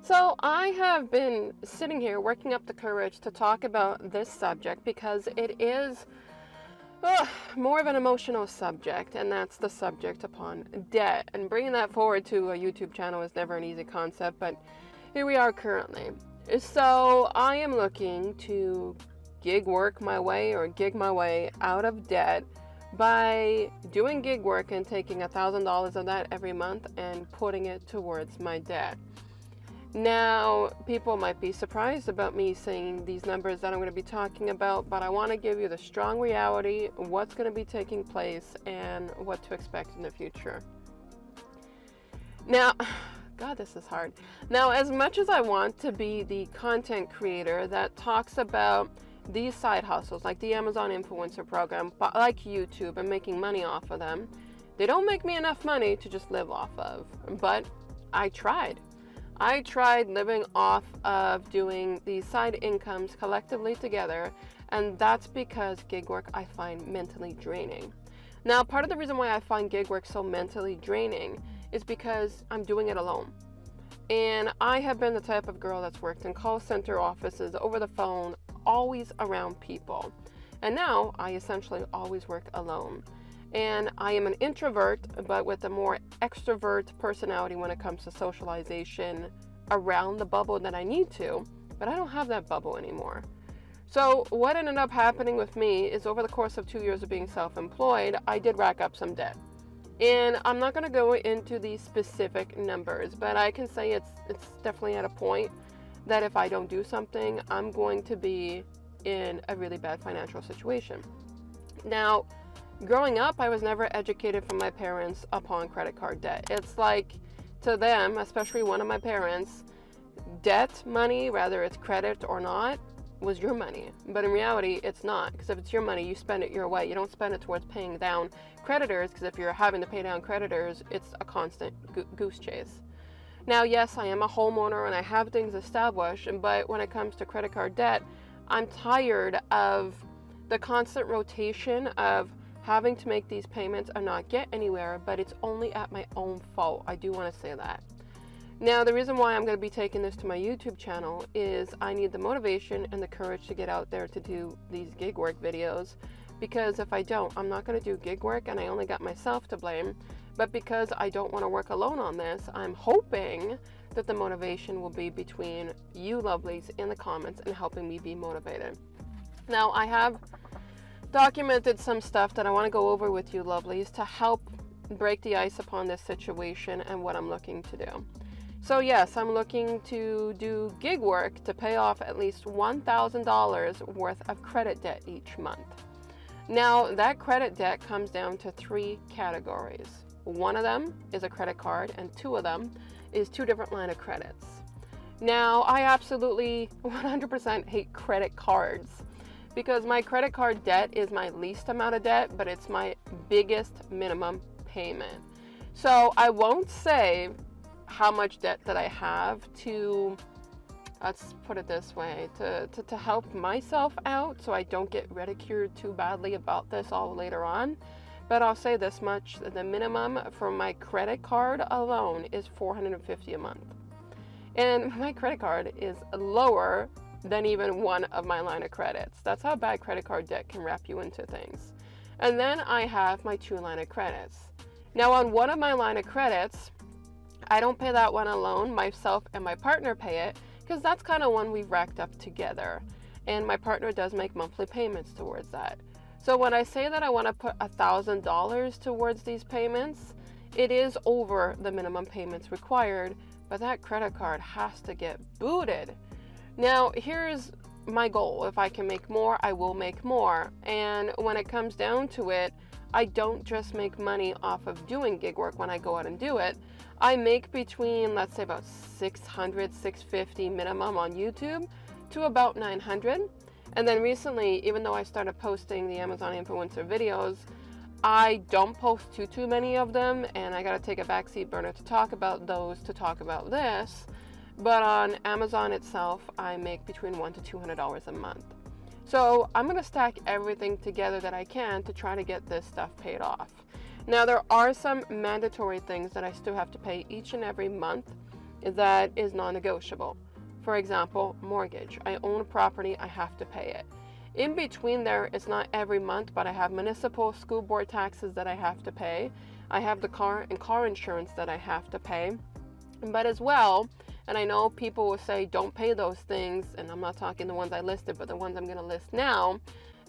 So I have been sitting here working up the courage to talk about this subject because it is more of an emotional subject, and that's the subject upon debt. And bringing that forward to a YouTube channel is never an easy concept, but here we are currently. So I am looking to gig my way out of debt by doing gig work and taking $1,000 of that every month and putting it towards my debt. Now, people might be surprised about me saying these numbers that I'm going to be talking about, but I want to give you the strong reality, what's going to be taking place, and what to expect in the future. Now, God, this is hard. Now, as much as I want to be the content creator that talks about these side hustles, like the Amazon influencer program, like YouTube, and making money off of them, they don't make me enough money to just live off of. But I tried living off of doing these side incomes collectively together, and that's because gig work I find mentally draining. Now, part of the reason why I find gig work so mentally draining is because I'm doing it alone. And I have been the type of girl that's worked in call center offices, over the phone, always around people. And now I essentially always work alone. And I am an introvert, but with a more extrovert personality when it comes to socialization around the bubble that I need to, but I don't have that bubble anymore. So what ended up happening with me is over the course of 2 years of being self-employed, I did rack up some debt. And I'm not going to go into these specific numbers, but I can say it's definitely at a point that if I don't do something, I'm going to be in a really bad financial situation. Now, growing up, I was never educated from my parents upon credit card debt. It's like, to them, especially one of my parents, debt money, whether it's credit or not, was your money. But in reality, it's not. Because if it's your money, you spend it your way. You don't spend it towards paying down creditors, because if you're having to pay down creditors, it's a constant goose chase. Now, yes, I am a homeowner and I have things established, but when it comes to credit card debt, I'm tired of the constant rotation of having to make these payments and not get anywhere, but it's only at my own fault. I do want to say that. Now, the reason why I'm going to be taking this to my YouTube channel is I need the motivation and the courage to get out there to do these gig work videos, because if I don't, I'm not going to do gig work, and I only got myself to blame. But because I don't want to work alone on this, I'm hoping that the motivation will be between you lovelies in the comments and helping me be motivated. Now, I have documented some stuff that I want to go over with you lovelies to help break the ice upon this situation and what I'm looking to do. So yes, I'm looking to do gig work to pay off at least $1,000 worth of credit debt each month. Now, that credit debt comes down to 3 categories. One of them is a credit card, and 2 of them is 2 different line of credits. Now, I absolutely 100% hate credit cards, because my credit card debt is my least amount of debt, but it's my biggest minimum payment. So I won't say how much debt that I have to, let's put it this way, to help myself out so I don't get ridiculed too badly about this all later on. But I'll say this much, the minimum for my credit card alone is $450 a month. And my credit card is lower than even one of my line of credits. That's how bad credit card debt can wrap you into things. And then I have my 2 line of credits. Now, on one of my line of credits, I don't pay that one alone. Myself and my partner pay it, because that's kind of one we've racked up together. And my partner does make monthly payments towards that. So when I say that I want to put $1,000 towards these payments, it is over the minimum payments required, but that credit card has to get booted. Now, here's my goal. If I can make more, I will make more. And when it comes down to it, I don't just make money off of doing gig work when I go out and do it. I make between, let's say, about $600, $650 minimum on YouTube to about $900. And then recently, even though I started posting the Amazon influencer videos, I don't post too many of them, and I gotta take a backseat burner to talk about those, to talk about this. But on Amazon itself, I make between $100 to $200 a month. So I'm gonna stack everything together that I can to try to get this stuff paid off. Now, there are some mandatory things that I still have to pay each and every month, that is non-negotiable. For example, mortgage. I own a property, I have to pay it. In between there, it's not every month, but I have municipal school board taxes that I have to pay. I have the car and car insurance that I have to pay. But as well, and I know people will say don't pay those things, and I'm not talking the ones I listed, but the ones I'm going to list now,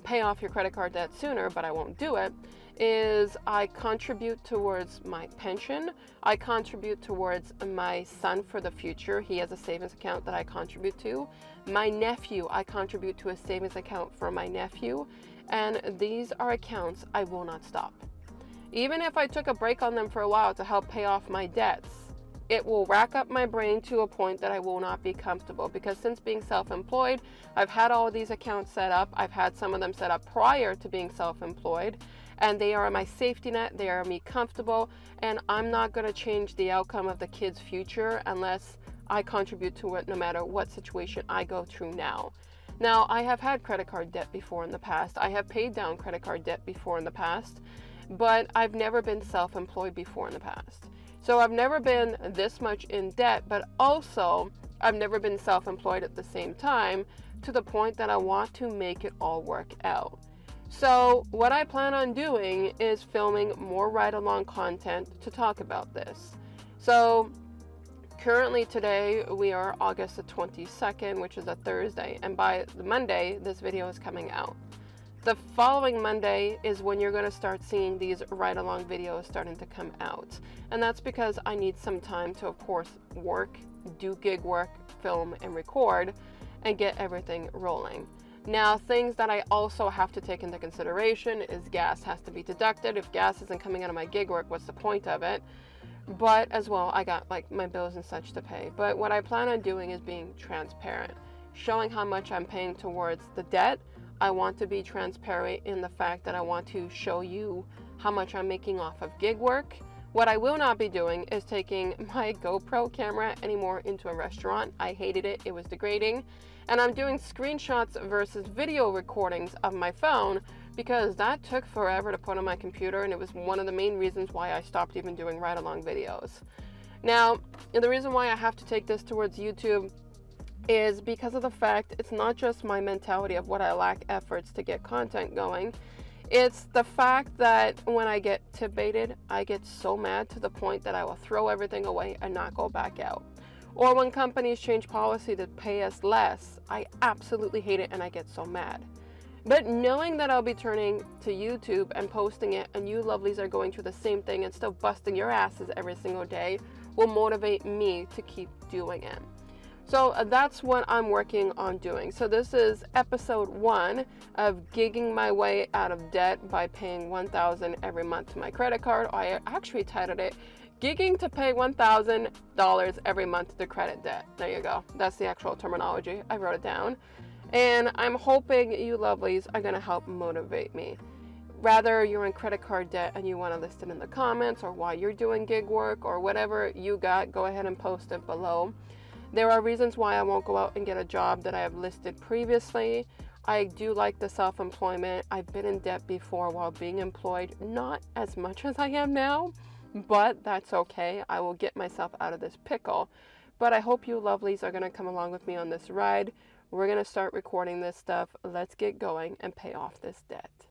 pay off your credit card debt sooner, but I won't do it, is I contribute towards my pension. I contribute towards my son for the future. He has a savings account that I contribute to. My nephew, I contribute to a savings account for my nephew. And these are accounts I will not stop. Even if I took a break on them for a while to help pay off my debts, it will rack up my brain to a point that I will not be comfortable, because since being self-employed, I've had all of these accounts set up. I've had some of them set up prior to being self-employed, and they are my safety net. They are me comfortable, and I'm not going to change the outcome of the kids' future unless I contribute to it, no matter what situation I go through now. Now, I have had credit card debt before in the past. I have paid down credit card debt before in the past, but I've never been self-employed before in the past. So I've never been this much in debt, but also I've never been self-employed at the same time, to the point that I want to make it all work out. So what I plan on doing is filming more ride-along content to talk about this. So currently today we are August the 22nd, which is a Thursday, and by the Monday this video is coming out. The following Monday is when you're going to start seeing these ride-along videos starting to come out. And that's because I need some time to, of course, work, do gig work, film, and record, and get everything rolling. Now, things that I also have to take into consideration is gas has to be deducted. If gas isn't coming out of my gig work, what's the point of it? But as well, I got like my bills and such to pay. But what I plan on doing is being transparent, showing how much I'm paying towards the debt. I want to be transparent in the fact that I want to show you how much I'm making off of gig work. What I will not be doing is taking my GoPro camera anymore into a restaurant. I hated it. It was degrading. And I'm doing screenshots versus video recordings of my phone, because that took forever to put on my computer, and it was one of the main reasons why I stopped even doing ride-along videos. Now, the reason why I have to take this towards YouTube is because of the fact it's not just my mentality of what I lack efforts to get content going. It's the fact that when I get tip baited, I get so mad to the point that I will throw everything away and not go back out. Or when companies change policy to pay us less, I absolutely hate it and I get so mad. But knowing that I'll be turning to YouTube and posting it, and you lovelies are going through the same thing and still busting your asses every single day, will motivate me to keep doing it. So that's what I'm working on doing. So this is episode 1 of gigging my way out of debt by paying $1,000 every month to my credit card. I actually titled it, Gigging to Pay $1,000 Every Month to Credit Debt. There you go. That's the actual terminology. I wrote it down. And I'm hoping you lovelies are going to help motivate me. Rather you're in credit card debt and you want to list it in the comments, or why you're doing gig work, or whatever you got, go ahead and post it below. There are reasons why I won't go out and get a job that I have listed previously. I do like the self-employment. I've been in debt before while being employed, not as much as I am now, but that's okay. I will get myself out of this pickle. But I hope you lovelies are going to come along with me on this ride. We're going to start recording this stuff. Let's get going and pay off this debt.